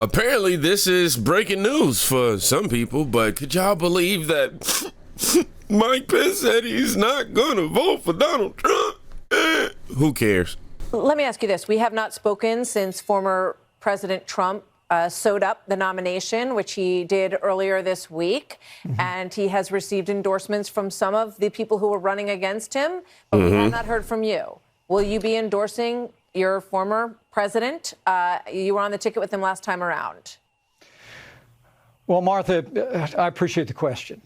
Apparently, this is breaking news for some people, but could y'all believe that Mike Pence said he's not going to vote for Donald Trump? Who cares? Let me ask you this. We have not spoken since former President Trump sewed up the nomination, which he did earlier this week. And he has received endorsements from some of the people who were running against him, but we have not heard from you. Will you be endorsing your former president? You were on the ticket with him last time around. Well, Martha, I appreciate the question.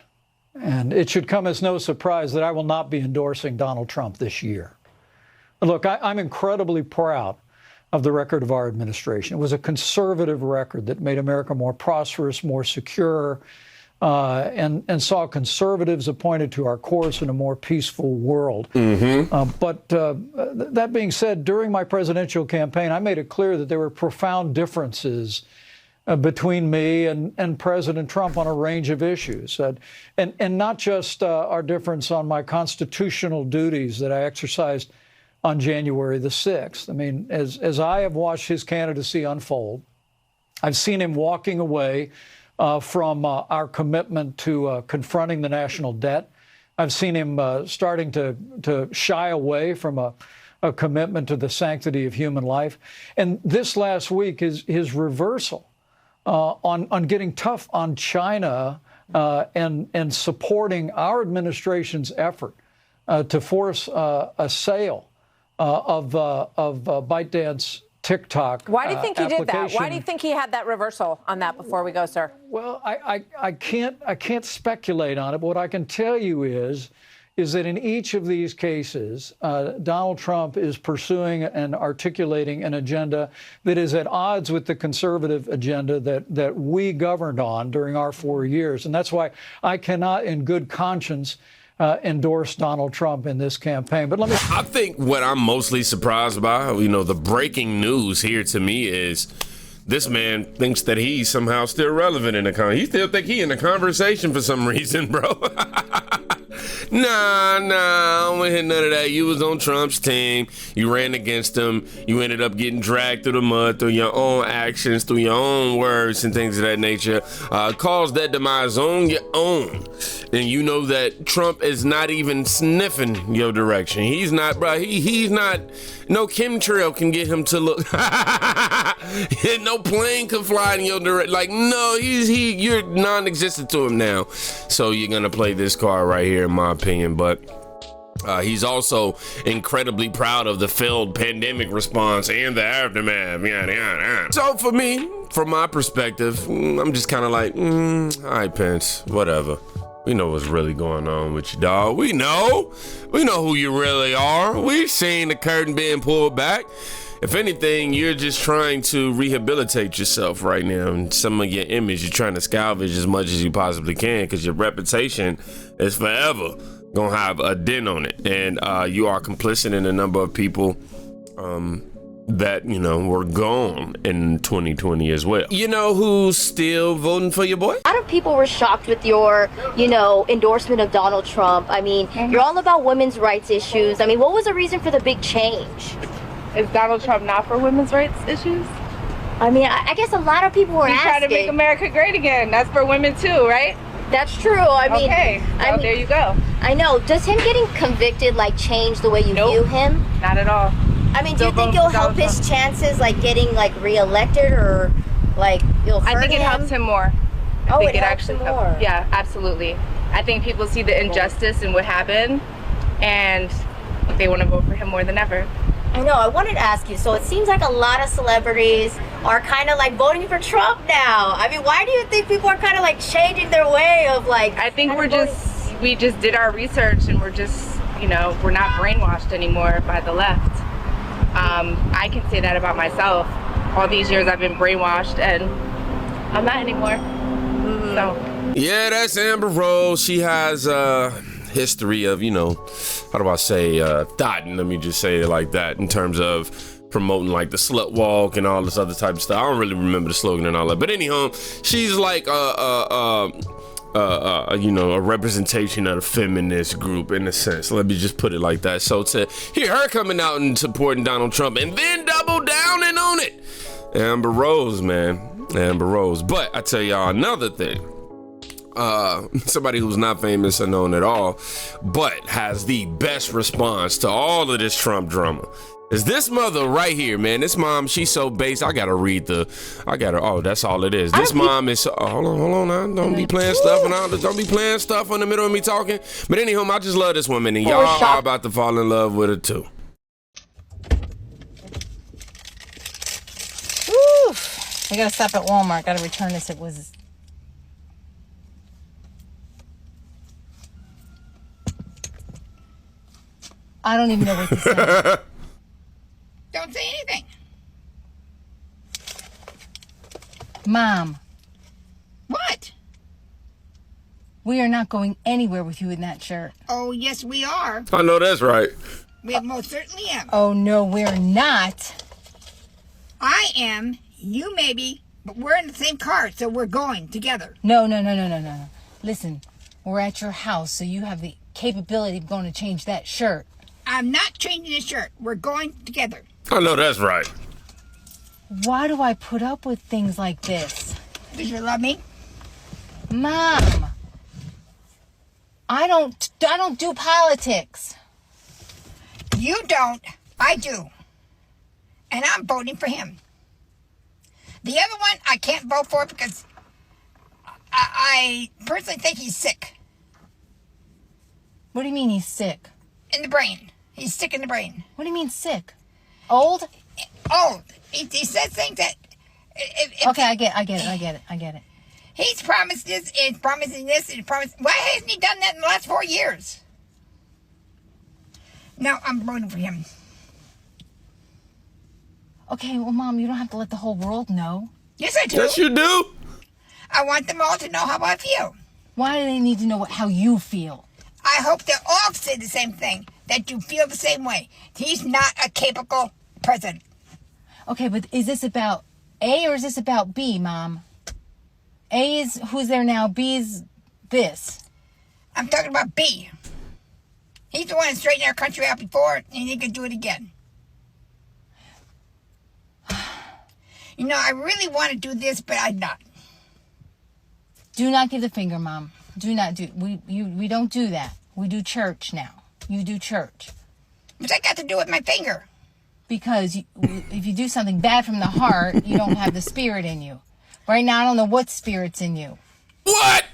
And it should come as no surprise that I will not be endorsing Donald Trump this year. Look, I'm incredibly proud of the record of our administration. It was a conservative record that made America more prosperous, more secure, and saw conservatives appointed to our course in a more peaceful world. But that being said, during my presidential campaign, I made it clear that there were profound differences between me and President Trump on a range of issues, and not just our difference on my constitutional duties that I exercised on January the 6th. I mean, as I have watched his candidacy unfold, I've seen him walking away from our commitment to confronting the national debt. I've seen him starting to shy away from a commitment to the sanctity of human life. And this last week is his reversal on getting tough on China and supporting our administration's effort to force a sale of ByteDance TikTok. Why do you think he did that? Why do you think he had that reversal on that before we go, sir? Well, I can't speculate on it, but what I can tell you is that in each of these cases, Donald Trump is pursuing and articulating an agenda that is at odds with the conservative agenda that we governed on during our 4 years. And that's why I cannot, in good conscience, endorse Donald Trump in this campaign. But I think what I'm mostly surprised by, the breaking news here to me is this man thinks that he's somehow still relevant in the He still think he in the conversation for some reason, bro. Nah, I don't want to hear none of that. You was on Trump's team. You ran against him. You ended up getting dragged through the mud through your own actions, through your own words and things of that nature. Caused that demise on your own. And you know that Trump is not even sniffing your direction. He's not, bro. He's not. No chemtrail can get him to look. No plane can fly in your direction. Like, no, you're non-existent to him now. So you're gonna play this card right here, in my opinion. But he's also incredibly proud of the failed pandemic response and the aftermath. So for me, from my perspective, I'm just kind of like, all right, Pence, whatever. We know what's really going on with you, dog. We know who you really are. We've seen the curtain being pulled back. If anything, you're just trying to rehabilitate yourself right now. And some of your image, you're trying to salvage as much as you possibly can because your reputation is forever gonna have a dent on it. And you are complicit in a number of people that, were gone in 2020 as well. You know who's still voting for your boy? A lot of people were shocked with your, endorsement of Donald Trump. I mean, you're all about women's rights issues. I mean, what was the reason for the big change? Is Donald Trump not for women's rights issues? I mean, I guess a lot of people were asking. He's trying to make America great again. That's for women too, right? That's true. I mean, okay. Well, there you go. I know. Does him getting convicted change the way you view him? Not at all. I mean, do you think it'll help his chances getting reelected or it'll hurt him? I think it helps him more. I think it actually helps him more. Yeah, absolutely. I think people see the injustice and what happened, and they want to vote for him more than ever. I know. I wanted to ask you. So it seems like a lot of celebrities are kind of voting for Trump now. I mean, why do you think people are kind of changing their way of I think we just did our research and we're just we're not brainwashed anymore by the left. I can say that about myself. All these years I've been brainwashed and I'm not anymore. So yeah, that's Amber Rose. She has history of, how do I say, thotting, let me just say it like that, in terms of promoting the slut walk and all this other type of stuff. I don't really remember the slogan and all that, but anyhow, she's a representation of the feminist group in a sense. Let me just put it like that. So to hear her coming out and supporting Donald Trump and then double down and on it, Amber Rose, man, Amber Rose. But I tell y'all another thing. Somebody who's not famous or known at all, but has the best response to all of this Trump drama. Is this mother right here, man? This mom, she's so base. Oh, that's all it is. This mom is hold on now. Don't be playing stuff and all this. Don't be playing stuff in the middle of me talking. But anyhow, I just love this woman, and y'all are about to fall in love with her too. Woo! I gotta stop at Walmart. Gotta return this. It was. I don't even know what to say. Don't say anything. Mom. What? We are not going anywhere with you in that shirt. Oh, yes, we are. I know that's right. We most certainly am. Oh, no, we're not. I am. You maybe. But we're in the same car, so we're going together. No. Listen, we're at your house, so you have the capability of going to change that shirt. I'm not changing the shirt. We're going together. I know that's right. Why do I put up with things like this? Does you love me? Mom, I don't do politics. You don't. I do. And I'm voting for him. The other one I can't vote for because I personally think he's sick. What do you mean he's sick? In the brain. He's sick in the brain. What do you mean sick? Old? Oh, he says things that... Okay, I get it. He's promised this, and promising this, and promising... Why hasn't he done that in the last 4 years? No, I'm voting for him. Okay, well, Mom, you don't have to let the whole world know. Yes, I do. Yes, you do. I want them all to know how I feel. Why do they need to know how you feel? I hope they all say the same thing, that you feel the same way. He's not a capable president. Okay, but is this about A or is this about B, Mom? A is who's there now, B is this. I'm talking about B. He's the one that straightened our country out before, and he can do it again. You know, I really want to do this, but I'm not. Do not give the finger, Mom. Do not do. We don't do that. We do church now. You do church. What's that got to do with my finger? Because if you do something bad from the heart, you don't have the spirit in you. Right now, I don't know what spirit's in you. What?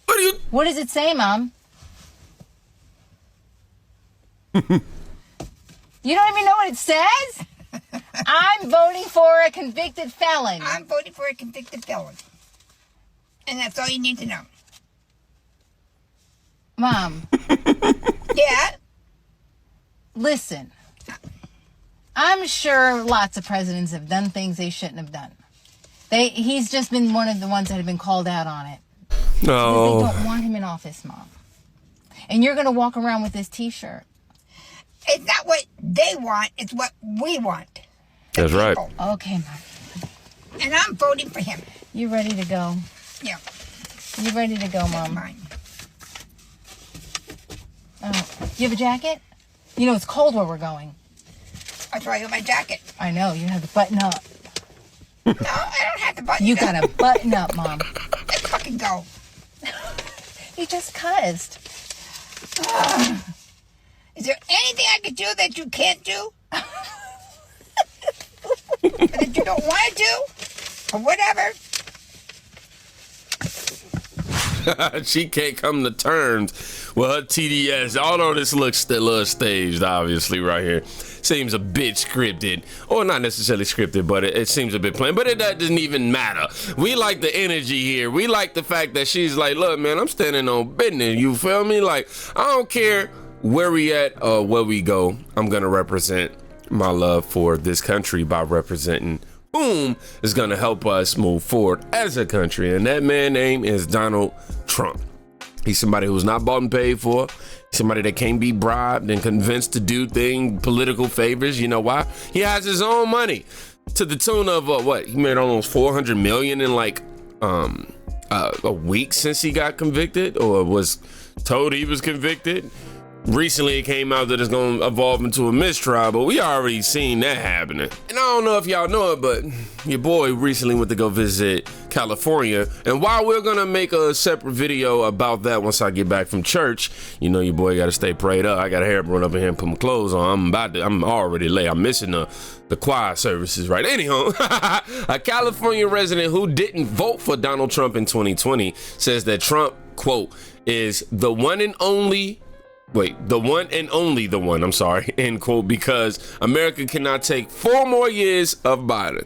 What are you? What does it say, Mom? You don't even know what it says? I'm voting for a convicted felon. I'm voting for a convicted felon. And that's all you need to know. Mom. Yeah? Listen. I'm sure lots of presidents have done things they shouldn't have done. He's just been one of the ones that have been called out on it. No. They don't want him in office, Mom. And you're going to walk around with this T-shirt. It's not what they want, it's what we want. That's right. Okay, Mom. And I'm voting for him. You ready to go? Yeah. You ready to go, Mom? Mine. Oh, you have a jacket? You know, it's cold where we're going. That's why I got my jacket. I know, you have to button up. No, I don't have to button You it up. gotta button up, Mom. Let's fucking go. You just cussed. Is there anything I could do that you can't do? Or that you don't want to do? Or whatever? She can't come to terms with her TDS. Although this looks a little staged, obviously, right here. Seems a bit scripted. Or not necessarily scripted, but it seems a bit plain. But it doesn't even matter. We like the energy here. We like the fact that she's like, look, man, I'm standing on business. You feel me? Like, I don't care where we at or where we go. I'm going to represent my love for this country by representing whom is going to help us move forward as a country. And that man's name is Donald Trump. He's somebody who's not bought and paid for. Somebody that can't be bribed and convinced to do political favors. You know why? He has his own money to the tune of what? He made almost $400 million in like a week since he got convicted or was told he was convicted. Recently, it came out that it's going to evolve into a mistrial, but we already seen that happening. And I don't know if y'all know it, but your boy recently went to go visit California. And while we're going to make a separate video about that once I get back from church, you know your boy got to stay prayed up. I got to hurry up, run up in here and put my clothes on. I'm already late. I'm missing the choir services, right? Anyhow, a California resident who didn't vote for Donald Trump in 2020 says that Trump, quote, is the one and only the one, I'm sorry, end quote, because America cannot take 4 more years of Biden.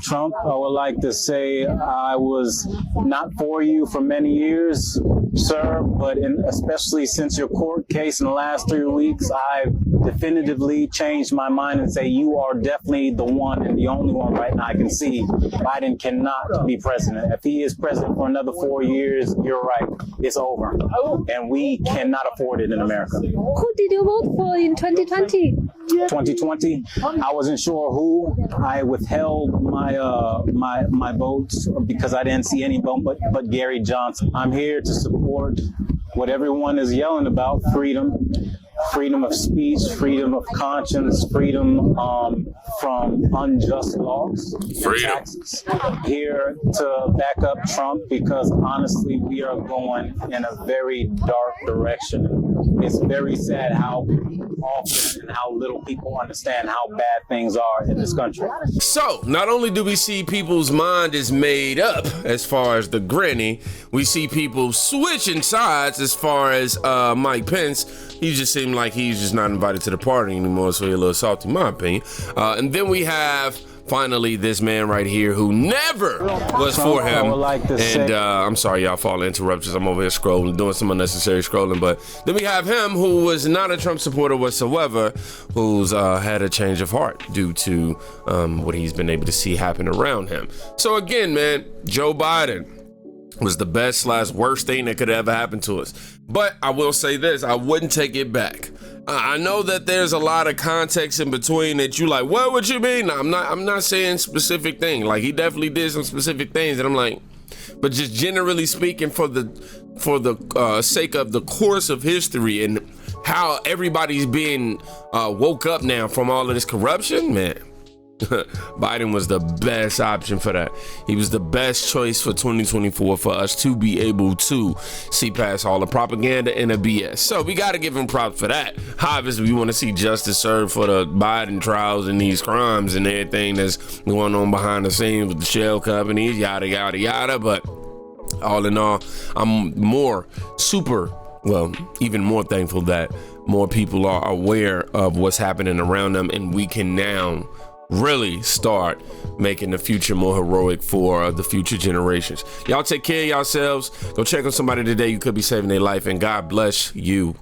Trump, I would like to say I was not for you for many years, sir, but especially since your court case in the last 3 weeks, I've definitively changed my mind and say you are definitely the one and the only one right now I can see. Biden cannot be president. If he is president for another 4 years, you're right, it's over. And we cannot afford it in America. Who did you vote for in 2020? 2020, I wasn't sure who. I withheld my votes because I didn't see any vote but Gary Johnson. I'm here to support what everyone is yelling about: freedom of speech, freedom of conscience, freedom from unjust laws, taxes. Here to back up Trump because honestly, we are going in a very dark direction. It's very sad how often and how little people understand how bad things are in this country. So, not only do we see people's mind is made up as far as the granny, we see people switching sides as far as Mike Pence. He just seemed like he's just not invited to the party anymore, so he's a little salty in my opinion. And then we have finally this man right here who never was for him. And I'm sorry y'all for all the interruptions. I'm over here scrolling, doing some unnecessary scrolling. But then we have him who was not a Trump supporter whatsoever, who's had a change of heart due to what he's been able to see happen around him. So again, man, Joe Biden was the best / worst thing that could ever happen to us. But I will say this, I wouldn't take it back. I know that there's a lot of context in between that you like, what would you mean? No, I'm not saying specific thing. Like, he definitely did some specific things and I'm like, but just generally speaking for the sake of the course of history and how everybody's being woke up now from all of this corruption, man. Biden was the best option for that. He was the best choice for 2024 for us to be able to see past all the propaganda and the BS. So we got to give him props for that. Obviously, we want to see justice served for the Biden trials and these crimes and everything that's going on behind the scenes with the shell companies, yada, yada, yada. But all in all, I'm even more thankful that more people are aware of what's happening around them, and we can now really start making the future more heroic for the future generations. Y'all take care of yourselves. Go check on somebody today. You could be saving their life, and God bless you.